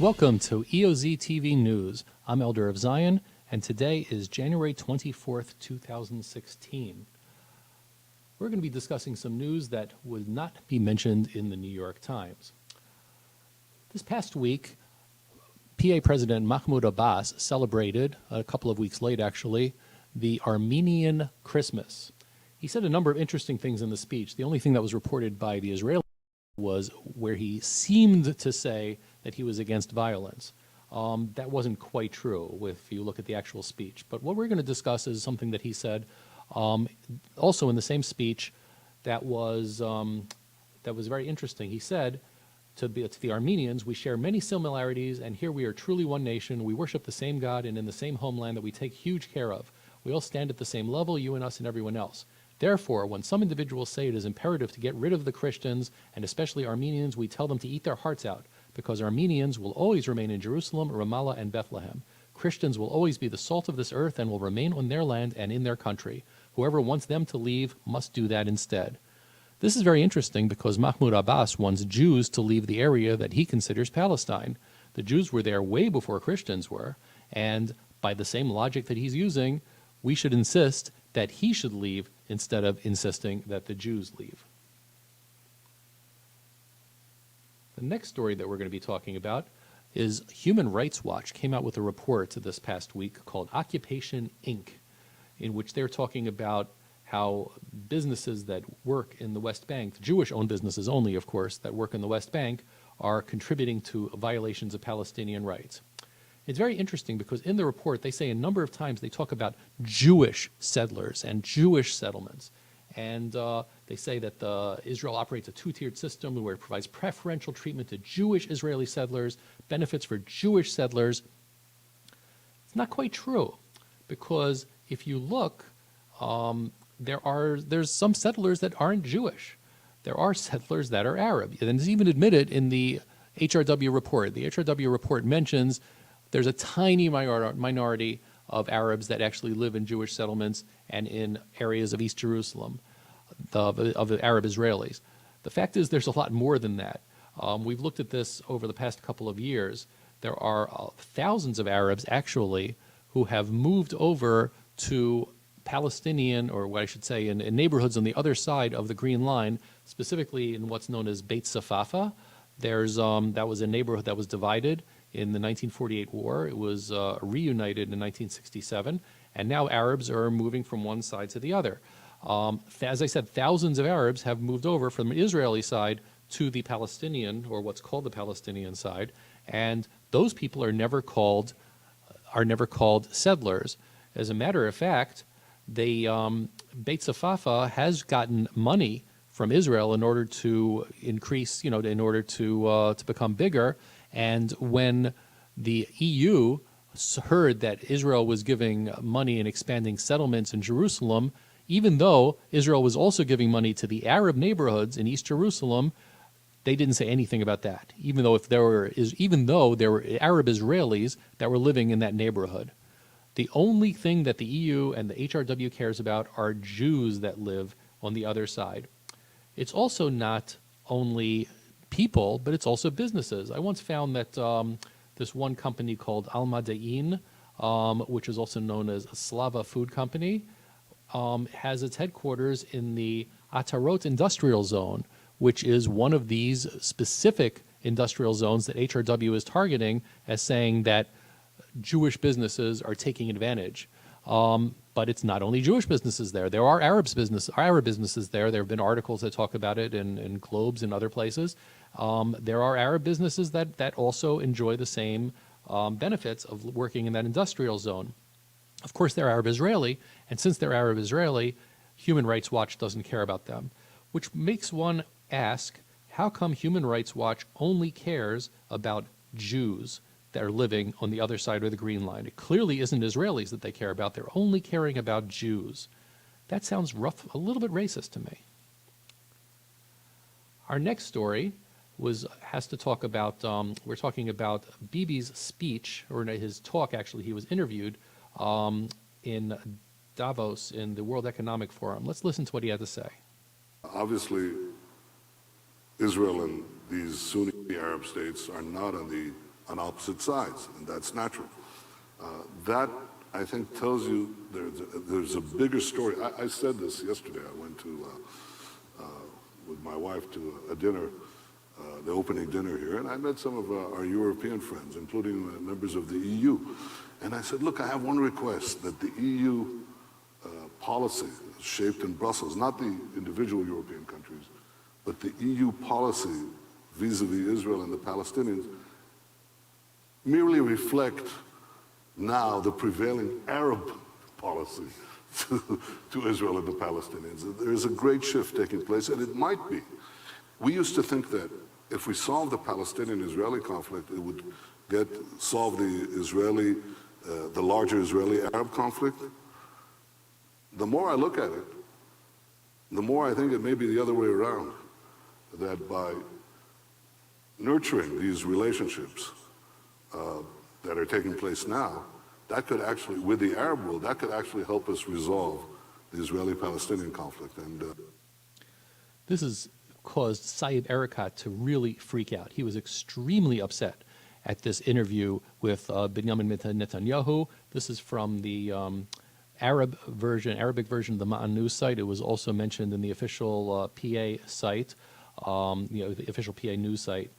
Welcome to EoZTV News. I'm Elder of Zion, and today is January 24th, 2016. We're going to be discussing some news that would not be mentioned in the New York Times. This past week, PA President Mahmoud Abbas celebrated, a couple of weeks late actually, the Armenian Christmas. He said a number of interesting things in the speech. The only thing that was reported by the Israeli was where he seemed to say that he was against violence. That wasn't quite true if you look at the actual speech. But what we're going to discuss is something that he said also in the same speech that was very interesting. He said to the Armenians, "We share many similarities, and here we are truly one nation. We worship the same God and in the same homeland that we take huge care of. We all stand at the same level, you and us and everyone else. Therefore, when some individuals say it is imperative to get rid of the Christians, and especially Armenians, we tell them to eat their hearts out, because Armenians will always remain in Jerusalem, Ramallah, and Bethlehem. Christians will always be the salt of this earth and will remain on their land and in their country. Whoever wants them to leave must do that instead." This is very interesting because Mahmoud Abbas wants Jews to leave the area that he considers Palestine. The Jews were there way before Christians were, and by the same logic that he's using, we should insist that he should leave instead of insisting that the Jews leave. The next story that we're going to be talking about is Human Rights Watch came out with a report this past week called Occupation Inc., in which they're talking about how businesses that work in the West Bank, Jewish-owned businesses only, of course, that work in the West Bank, are contributing to violations of Palestinian rights. It's very interesting because in the report they say a number of times they talk about Jewish settlers and Jewish settlements. And they say that Israel operates a two-tiered system where it provides preferential treatment to Jewish Israeli settlers, benefits for Jewish settlers. It's not quite true, because if you look, there's some settlers that aren't Jewish. There are settlers that are Arab. And it's even admitted in the HRW report. The HRW report mentions there's a tiny minority of Arabs that actually live in Jewish settlements and in areas of East Jerusalem, of the Arab Israelis. The fact is there's a lot more than that. We've looked at this over the past couple of years. There are thousands of Arabs actually who have moved over to Palestinian, or what I should say, in neighborhoods on the other side of the Green Line, specifically in what's known as Beit Safafa. That was a neighborhood that was divided in the 1948 war. It was reunited in 1967, and now Arabs are moving from one side to the other. As I said, thousands of Arabs have moved over from the Israeli side to the Palestinian, or what's called the Palestinian side, and those people are never called settlers. As a matter of fact, Beit Safafa has gotten money from Israel in order to increase, in order to become bigger. And when the EU heard that Israel was giving money and expanding settlements in Jerusalem, even though Israel was also giving money to the Arab neighborhoods in East Jerusalem, they didn't say anything about that, even though there were Arab Israelis that were living in that neighborhood. The only thing that the EU and the HRW cares about are Jews that live on the other side. It's also not only people, but it's also businesses. I once found that this one company called Al Madain, which is also known as a Slava food company, has its headquarters in the Atarot industrial zone, which is one of these specific industrial zones that HRW is targeting as saying that Jewish businesses are taking advantage. But it's not only Jewish businesses there. There are Arab businesses there. There have been articles that talk about it in Globes and other places. There are Arab businesses that also enjoy the same benefits of working in that industrial zone. Of course, they're Arab Israeli, and since they're Arab Israeli, Human Rights Watch doesn't care about them, which makes one ask, how come Human Rights Watch only cares about Jews that are living on the other side of the Green Line? It clearly isn't Israelis that they care about. They're only caring about Jews. That sounds rough, a little bit racist to me. Our next story has to talk about, we're talking about Bibi's speech, or his talk actually. He was interviewed in Davos in the World Economic Forum. Let's listen to what he had to say. Obviously, Israel and these Sunni Arab states are not on the on opposite sides, and that's natural. That, I think, tells you there's a bigger story. I said this yesterday. I went to, with my wife to a dinner, the opening dinner here, and I met some of our European friends, including members of the EU. And I said, look, I have one request, that the EU policy shaped in Brussels, not the individual European countries, but the EU policy vis-a-vis Israel and the Palestinians merely reflect now the prevailing Arab policy to Israel and the Palestinians. There is a great shift taking place, and it might be. We used to think that if we solved the Palestinian-Israeli conflict, it would solve the larger Israeli-Arab conflict. The more I look at it, the more I think it may be the other way around, that by nurturing these relationships that are taking place now, that could actually, with the Arab world, that could actually help us resolve the Israeli-Palestinian conflict. And this has caused Saeb Erekat to really freak out. He was extremely upset at this interview with Benjamin Netanyahu. This is from the Arabic version of the Ma'an news site. It was also mentioned in the official PA site, the official PA news site.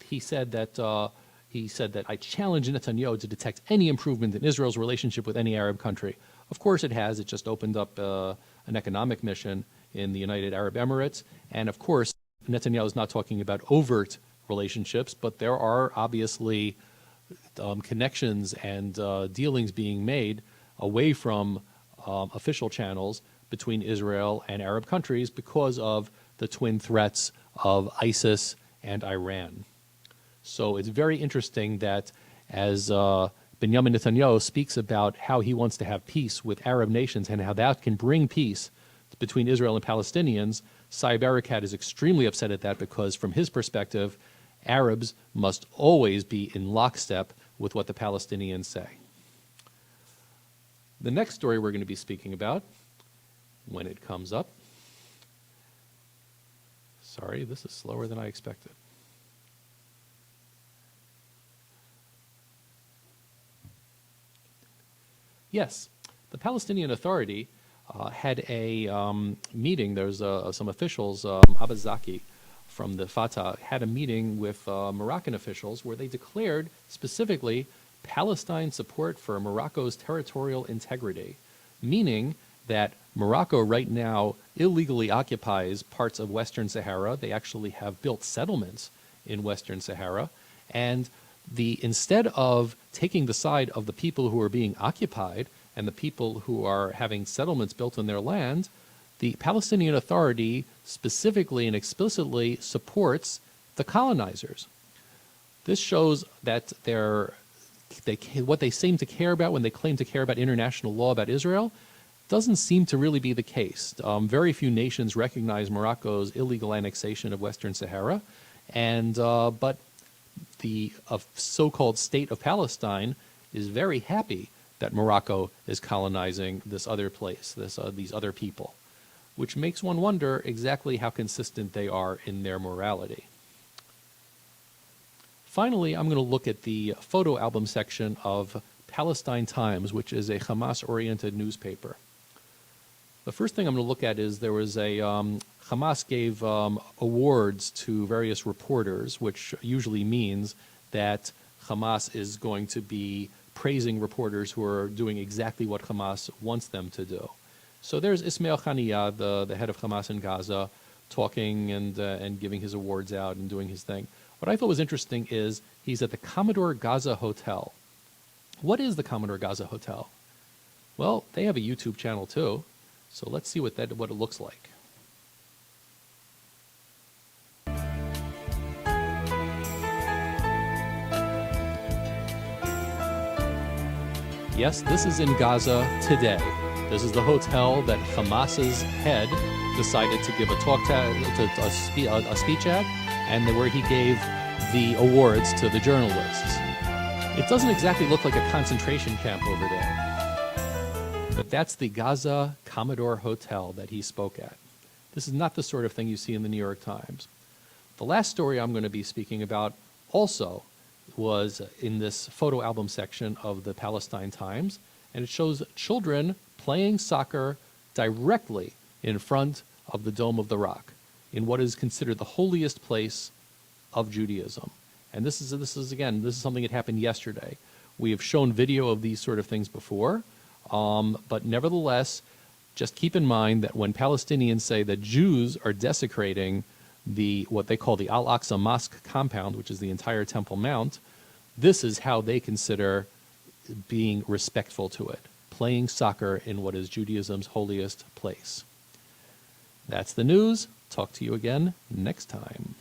He said that I challenge Netanyahu to detect any improvement in Israel's relationship with any Arab country. Of course it has. It just opened up an economic mission in the United Arab Emirates. And of course, Netanyahu is not talking about overt relationships, but there are obviously connections and dealings being made away from official channels between Israel and Arab countries because of the twin threats of ISIS and Iran. So it's very interesting that as Benjamin Netanyahu speaks about how he wants to have peace with Arab nations and how that can bring peace between Israel and Palestinians, Saeb Erekat is extremely upset at that because from his perspective, Arabs must always be in lockstep with what the Palestinians say. The next story we're going to be speaking about, when it comes up, sorry, this is slower than I expected. Yes, the Palestinian Authority had a meeting. There's some officials, Abbas from the Fatah, had a meeting with Moroccan officials where they declared specifically Palestine support for Morocco's territorial integrity, meaning that Morocco right now illegally occupies parts of Western Sahara. They actually have built settlements in Western Sahara, and instead of taking the side of the people who are being occupied and the people who are having settlements built on their land, the Palestinian Authority specifically and explicitly supports the colonizers. This shows that what they seem to care about when they claim to care about international law about Israel doesn't seem to really be the case. Very few nations recognize Morocco's illegal annexation of Western Sahara, but the so-called State of Palestine is very happy that Morocco is colonizing this other place, these other people, which makes one wonder exactly how consistent they are in their morality. Finally, I'm going to look at the photo album section of Palestine Times, which is a Hamas-oriented newspaper. The first thing I'm going to look at is there was Hamas gave awards to various reporters, which usually means that Hamas is going to be praising reporters who are doing exactly what Hamas wants them to do. So there's Ismail Haniyeh, the head of Hamas in Gaza, talking and giving his awards out and doing his thing. What I thought was interesting is he's at the Commodore Gaza Hotel. What is the Commodore Gaza Hotel? Well, they have a YouTube channel too, so let's see what it looks like. Yes, this is in Gaza today. This is the hotel that Hamas's head decided to give a speech at, and where he gave the awards to the journalists. It doesn't exactly look like a concentration camp over there, but that's the Gaza Commodore Hotel that he spoke at. This is not the sort of thing you see in the New York Times. The last story I'm going to be speaking about also was in this photo album section of the Palestine Times, and it shows children playing soccer directly in front of the Dome of the Rock, in what is considered the holiest place of Judaism. And this is something that happened yesterday. We have shown video of these sort of things before, but nevertheless, just keep in mind that when Palestinians say that Jews are desecrating what they call the Al-Aqsa Mosque compound, which is the entire Temple Mount, this is how they consider being respectful to it, playing soccer in what is Judaism's holiest place. That's the news. Talk to you again next time.